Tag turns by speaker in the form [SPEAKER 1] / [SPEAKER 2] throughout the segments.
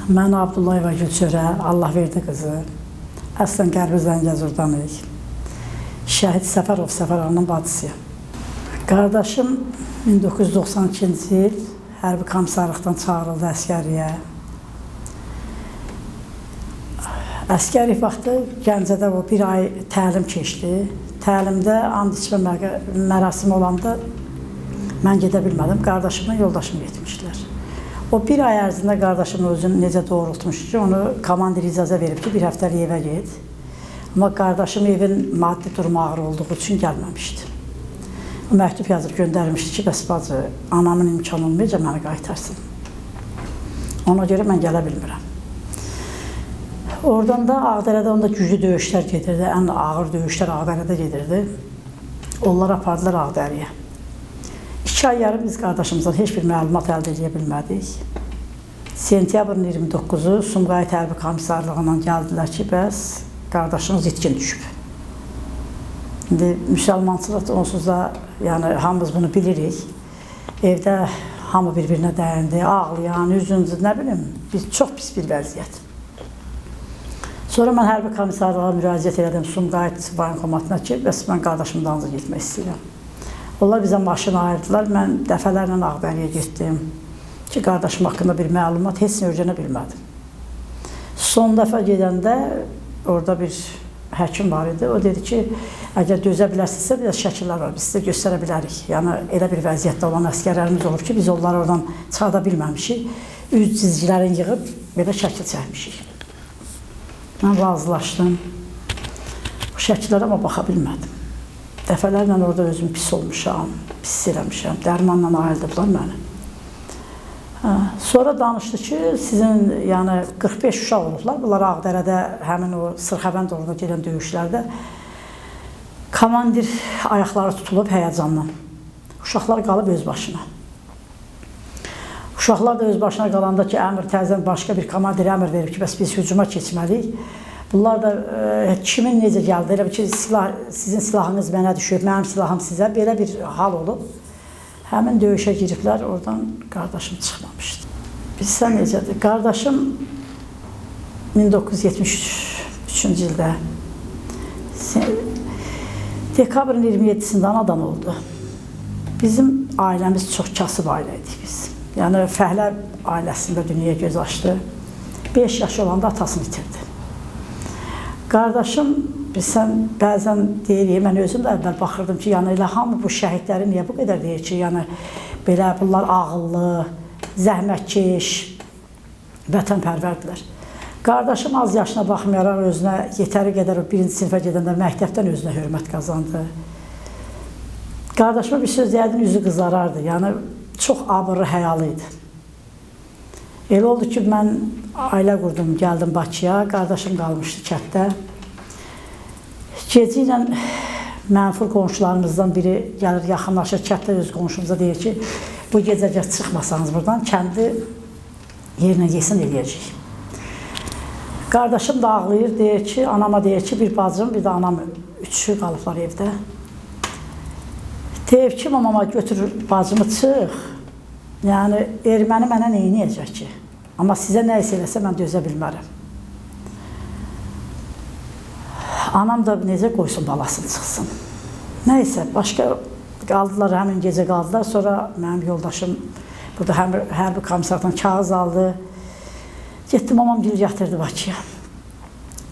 [SPEAKER 1] Mən Abdullayeva Gülçörə, Allah verdi qızı. Əslən Qərbi Zəngəzurdanıyıq. Şəhid Səfərov Səfərovun bacısıyam. Qardaşım 1992-ci il hərbi komissarlıqdan çağırıldı əskəriyə. Əskəri vaxtı Gəncədə o bir ay təlim keçdi. Təlimdə and içmə mərasimi olanda mən gedə bilmədim. Qardaşımla yoldaşım getmişdilər. O bir ay ərzində qardaşım özünü necə doğrultmuş ki, onu komandir icazə verib ki, bir həftəlik evə get. Amma qardaşım evin maddi durumu ağır olduğu üçün gəlməmişdi. O məktub yazıb göndərmişdi ki, bəs bacı, anamın imkanı olmayacaq məni qaytarsın. Ona görə mən gələ bilmirəm. Oradan da Ağdərədə onda güclü döyüşlər gedirdi, ən ağır döyüşlər Ağdərədə gedirdi. Onlar apardılar Ağdərəyə. 2 ay yarım biz qardaşımızdan heç bir məlumat əldə edə bilmədik. Sentyabrın 29-u Sumqayıt hərbi komissarlığından gəldilər ki, bəs qardaşımız itkin düşüb. İndi müsəlmançılıq onsuz da, yəni hamımız bunu bilirik. Evdə hamı bir-birinə dəyindi, ağlayan, üzüncü, nə bilim, çox pis bir vəziyyət. Sonra mən hərbi komissarlığa müraciət elədim Sumqayıt voyinkomatına ki, bəs mən qardaşımın dalınca getmək istəyirəm. Onlar bizə maşını ayırdılar, mən dəfələrlə Ağdərəyə getdim ki, qardaşım haqqında bir məlumat heç nə öyrənə bilmədim. Son dəfə gedəndə orada bir həkim var idi, o dedi ki, əgər dözə bilərsinizsə, biraz şəkillər var, biz sizə göstərə bilərik. Yəni, elə bir vəziyyətdə olan əskərlərimiz olur ki, biz onları oradan çıxarda bilməmişik, üz cizgilərini yığıb, belə şəkil çəkmişik. Mən razılaşdım, o şəkillərə amma baxa bilmədim. Dəfələrlə orada özüm pis olmuşam, pis eləmişəm, dərmanla ayıldıblar məni. Sonra danışdı ki, sizin 45 uşaq olublar, bunlar Ağdərədə, həmin o Sırxavənd orada gedən döyüşlərdə komandir ayaqları tutulub həyəcandan. Uşaqlar qalıb öz başına. Uşaqlar da öz başına qalanda ki, əmr təzən başqa bir komandir əmr verib ki, bəs biz hücuma keçməliyik. Bunlar da kimin necə gəldi, elə ki, sizin silahınız mənə düşüb, mənim silahım sizə, belə bir hal olub. Həmin döyüşə giriblər, oradan qardaşım çıxmamışdı. Bilsən necədir? Qardaşım 1973-cü ildə dekabrın 27-sində anadan oldu. Bizim ailəmiz çox kasıb ailə idik biz. Yəni, fəhlə ailəsində dünyaya göz açdı. 5 yaş olanda atasını itirdi. Qardaşım, bilsən, bəzən deyirik, mən özüm də əvvəl baxırdım ki, yəni elə hamı bu şəhidləri niyə bu qədər deyir ki, yəni belə bunlar ağıllı, zəhmətkeş, vətənpərvərdirlər. Qardaşım az yaşına baxmayaraq özünə yetəri qədər o 1-ci sinifə gedəndə məktəbdən özünə hörmət qazandı. Qardaşıma bir söz deyərdin, üzü qızarardı, yəni çox abırlı, həyalı idi. Elə oldu ki, mən ailə qurdum, gəldim Bakıya, qardaşım qalmışdı kətdə. Gecə ilə mənfur qonşularımızdan biri gəlir, yaxınlaşır, kətdə öz qonşumuza deyir ki, bu gecə çıxmasanız buradan, kəndi yerinə yesin eləyəcək. Qardaşım da ağlayır, deyir ki, anama deyir ki, bir bacım, bir də anam, üçü qalıblar evdə. Deyir ki, mamama götürür bacımı çıx. Yəni, erməni mənə neyniyəcək ki? Amma sizə nə isə eləsə, mən dözə bilmərəm. Anam da necə qoysun balasını çıxsın. Nəysə, başqa qaldılar, həmin gecə qaldılar. Sonra mənim yoldaşım burada hərbi komissardan kağız aldı. Getdim, mamam gül gətirdi Bakıya.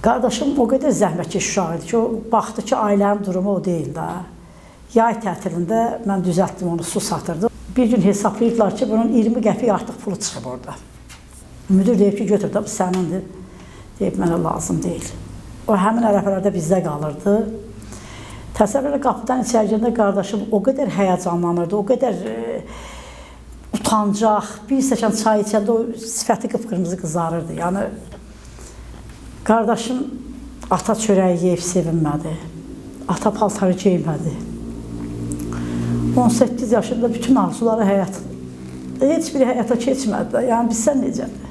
[SPEAKER 1] Qardaşım o qədər zəhmətkeş uşaq idi ki, o baxdı ki, ailənin durumu o deyil də. Yay tətilində mən düzəltdim onu, su satırdı. Bir gün hesablayıblar ki, bunun 20 qəpik artıq pulu çıxıb orada. Müdür deyib ki, götür da, bu sənindir. Deyib, mənə lazım deyil. O həmin ərəfələrdə bizdə qalırdı. Təsəvvürlə qapıdan içəri girəndə qardaşım o qədər həyəcanlanırdı, o qədər utancaq, bir stəkan çay içəndə o sifəti qıpqırmızı qızarırdı. Yəni, qardaşım ata çörəyi yeyib sevinmədi, ata paltarı geymədi. 18 yaşında bütün arzuları heç biri həyata keçmədi. Yəni, bilsən necədir?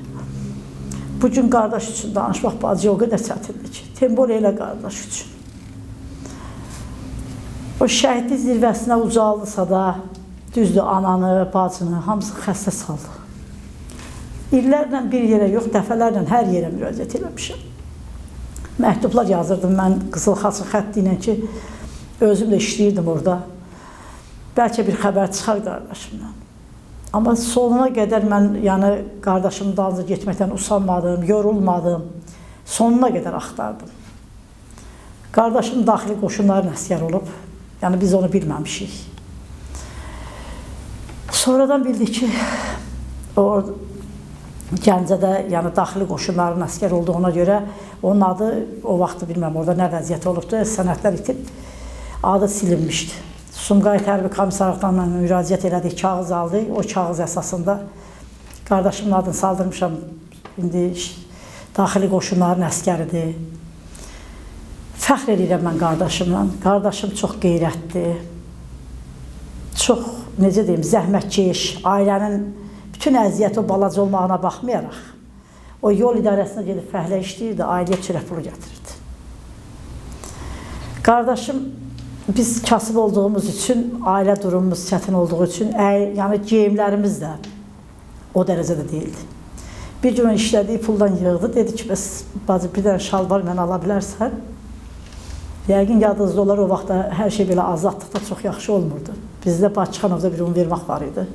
[SPEAKER 1] Bugün qardaş üçün danışmaq bacıya o qədər çətindir ki, tembol elə qardaş üçün. O şəhidlik zirvəsinə ucaldısa da, düzdür, ananı, bacını, hamısı xəstə saldı. İllərlə bir yerə yox, dəfələrlə hər yerə müraciət eləmişəm. Məktublar yazırdım mən qızıl xətti ilə ki, özüm də işləyirdim orada. Bəlkə bir xəbər çıxar qardaşımdan. Amma sonuna qədər mən yəni qardaşımın dalınca getməkdən usanmadım, yorulmadım. Sonuna qədər axtardım. Qardaşım daxili qoşunların əsgər olub. Yəni biz onu bilməmişik. Sonradan bildik ki, o Gəncədə yəni daxili qoşunların əsgər olduğuna görə onun adı o vaxtı bilməm orada nə vəziyyət olubdu, sənədlər itib, adı silinmişdi. Sumqayıt Hərbi Komissarlıqlarına müraciət elədik, kağız aldıq. O kağız əsasında qardaşımın adını saldırmışam. İndi daxili qoşunların əskəridir. Fəxr edirəm mən qardaşımla. Qardaşım çox qeyrətli, çox, necə deyim, zəhmətkeş, ailənin bütün əziyyəti o balaca olmağına baxmayaraq, o yol idarəsinə gedib fəhlə işləyirdi, ailəyə çörək pulu gətirirdi. Qardaşım, biz kasıb olduğumuz üçün, ailə durumumuz çətin olduğu üçün, yəni geyimlərimiz də o dərəcədə deyildi. Bir gün işlədiyi puldan yığdı, dedi ki, bəs bacı bir dənə şalvar mən ala bilərsən. Yəqin yadınızda olar, o vaxtda hər şey belə azadlıqda çox yaxşı olmurdu. Bizdə Bakıxanovda bir univermaq var idi.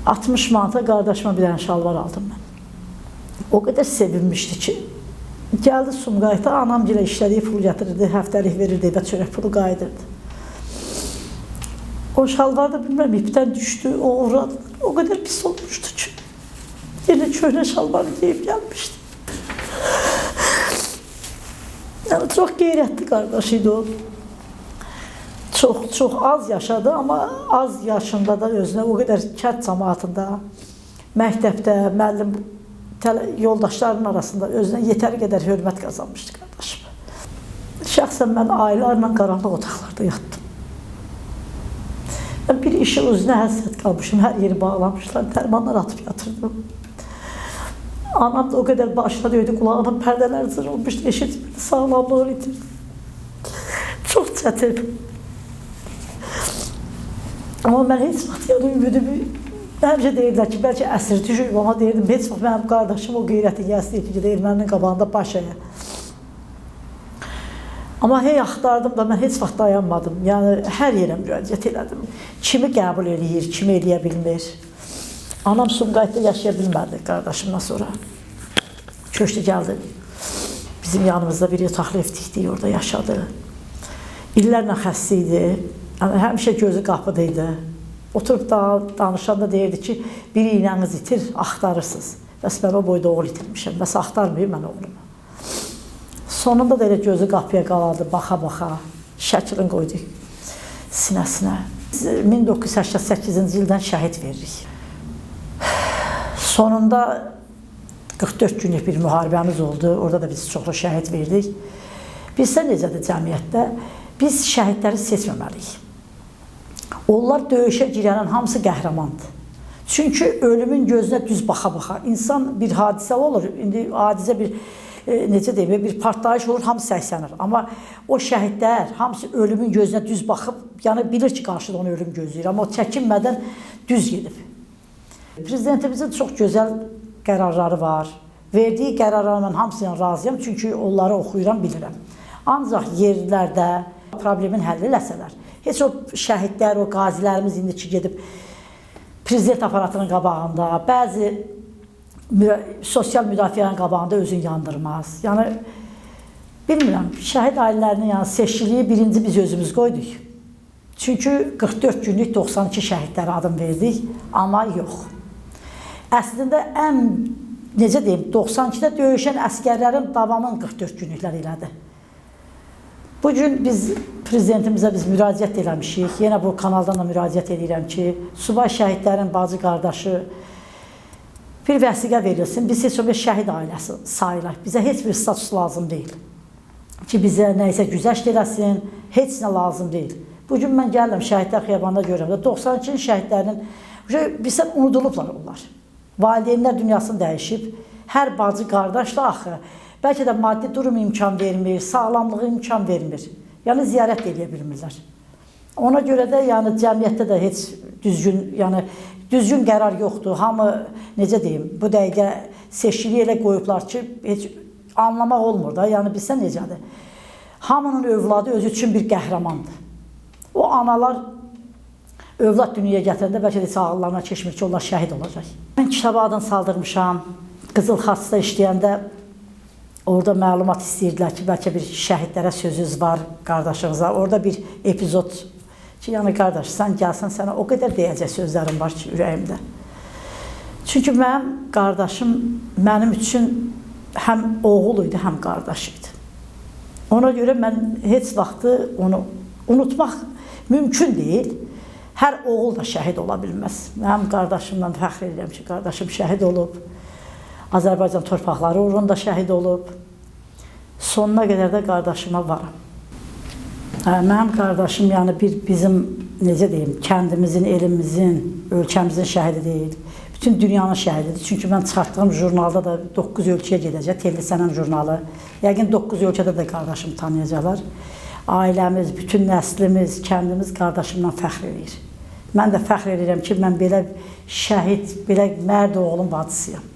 [SPEAKER 1] 60 manata qardaşıma bir dənə şalvar aldım mən. O qədər sevinmişdi ki, gəldi Sumqayıta, anam gilə işlədiyi pul gətirirdi, həftəlik verirdi, evə çörək pulu qayıdırdı. O şalvar da bilməm, ipdən düşdü, o uğradı. O qədər pis olmuşdu ki, yenə köhnə şalvarı geyib gəlmişdi. Yəni, çox qeyrətli qardaş idi o. Çox az yaşadı, amma az yaşında da özünə o qədər kənd cəmaatında, məktəbdə, müəllim yoldaşlarının arasında özünə yetəri qədər hörmət qazanmışdı qardaşım. Şəxsən mən aylarla qaranlıq otaqlarda yatdım. Mən bir işi özünə həsrət qalmışım, hər yeri bağlamışlar, dərmanlar atıb yatırdım. Anam da o qədər başına döydü, qulağının pərdələr cırılmışdı, eşitmirdi, sağlamlığı itirdi. Çox çətin. Amma mən heç vaxt yəni ümidimi, həmişə deyirlər ki, bəlkə əsir düşür, ona deyirdim, heç vaxt mənim qardaşım o qeyrəti gəlsin ki, erməninin qabağında baş əyə. Amma hey axtardım da mən heç vaxt dayanmadım, yəni hər yerə müraciət elədim. Kimi qəbul eləyir, kimi eləyə bilmir. Anam Sumqayıtda yaşaya bilmədi qardaşımdan sonra. Köçdü gəldi. Bizim yanımızda bir yataqlı ev tikdik, orada yaşadı. İllərlə xəstə idi. Yəni, həmişə gözü qapıda idi. Oturub danışanda deyirdi ki, bir iynəniz itir, axtarırsınız. Bəs mən o boyda oğul itirmişəm, bəs axtarmayayım mən oğlumu. Sonunda da elə gözü qapıya qalardı, baxa-baxa, şəklini qoyduk sinəsinə. 1988-ci ildən şəhid veririk. Sonunda 44 günlük bir müharibəmiz oldu, orada da biz çoxlu şəhid verdik. Bizdə necədir cəmiyyətdə? Biz şəhidləri seçməməliyik. Onlar döyüşə girənin hamısı qəhrəmandır. Çünki ölümün gözünə düz baxa-baxa. İnsan bir hadisə olur, indi adicə bir, necə deyim, bir partlayış olur, hamısı səksənir. Amma o şəhidlər hamısı ölümün gözünə düz baxıb, yəni bilir ki, qarşıda onu ölüm gözləyir. Amma o çəkinmədən düz gedib. Prezidentimizin çox gözəl qərarları var. Verdiyi qərarlarla hamısıyla razıyam, çünki onları oxuyuram, bilirəm. Ancaq yerlərdə problemin həlli eləsələr, heç o şəhidlər, o qazilərimiz indi ki, gedib prezident aparatının qabağında, bəzi sosial müdafiənin qabağında özünü yandırmaz. Yəni, bilmirəm, şəhid ailələrinin yəni, seçkiliyi birinci biz özümüz qoyduk. Çünki 44 günlük 92 şəhidlərə adım verdik, amma yox. Əslində, necə deyim, 92-də döyüşən əskərlərin davamın 44 günlükləri elədi. Bugün biz prezidentimizə müraciət eləmişik. Yenə bu kanaldan da müraciət edirəm ki, subay şəhidlərin bacı qardaşı bir vəsiqə verilsin. Biz heç o bir şəhid ailəsi sayılaq. Bizə heç bir status lazım deyil. Ki, bizə nəysə güzəşt eləsin, heç nə lazım deyil. Bugün mən gəlirəm şəhidlər xiyabanında görürəm. 92-ci şəhidlərin bizdən unudulublar onlar. Valideynlər dünyasını dəyişib. Hər bacı qardaş da axı. Bəlkə də maddi durum imkan vermir, sağlamlığı imkan vermir. Yəni, ziyarət edə bilmirlər. Ona görə də, yəni, cəmiyyətdə də heç düzgün, yəni, düzgün qərar yoxdur. Hamı, necə deyim, bu dəqiqə seçkiliyi elə qoyublar ki, heç anlamaq olmur da. Yəni, bilsən necədir? Hamının övladı özü üçün bir qəhrəmandır. O analar övlad dünyaya gətirəndə bəlkə də ağıllarına keçmir ki, onlar şəhid olacaq. Mən kitaba adını saldırmışam. Qızıl Xaçda işləyəndə orada məlumat istəyirdilər ki, bəlkə bir şəhidlərə sözünüz var qardaşınıza. Orada bir epizod ki, yəni qardaş, sən gəlsən, sənə o qədər deyəcək sözlərim var ki, ürəyimdə. Çünki mənim qardaşım mənim üçün həm oğul idi, həm qardaş idi. Ona görə mən heç vaxtı onu unutmaq mümkün deyil. Hər oğul da şəhid ola bilməz. Mənim qardaşımla fəxr edirəm ki, qardaşım şəhid olub. Azərbaycan torpaqları uğrunda şəhid olub. Sonuna qədər də qardaşıma varam. Mənim qardaşım yəni bizim, necə deyim, kəndimizin, elimizin, ölkəmizin şəhidi deyil. Bütün dünyanın şəhididir. Çünki mən çıxartdığım jurnalda da 9 ölkəyə gedəcək, Telli Sənəm jurnalı. Yəqin 9 ölkədə də qardaşımı tanıyacaqlar. Ailəmiz, bütün nəslimiz, kəndimiz qardaşımla fəxr edir. Mən də fəxr edirəm ki, mən belə şəhid, belə mərd oğlum bacısıyam.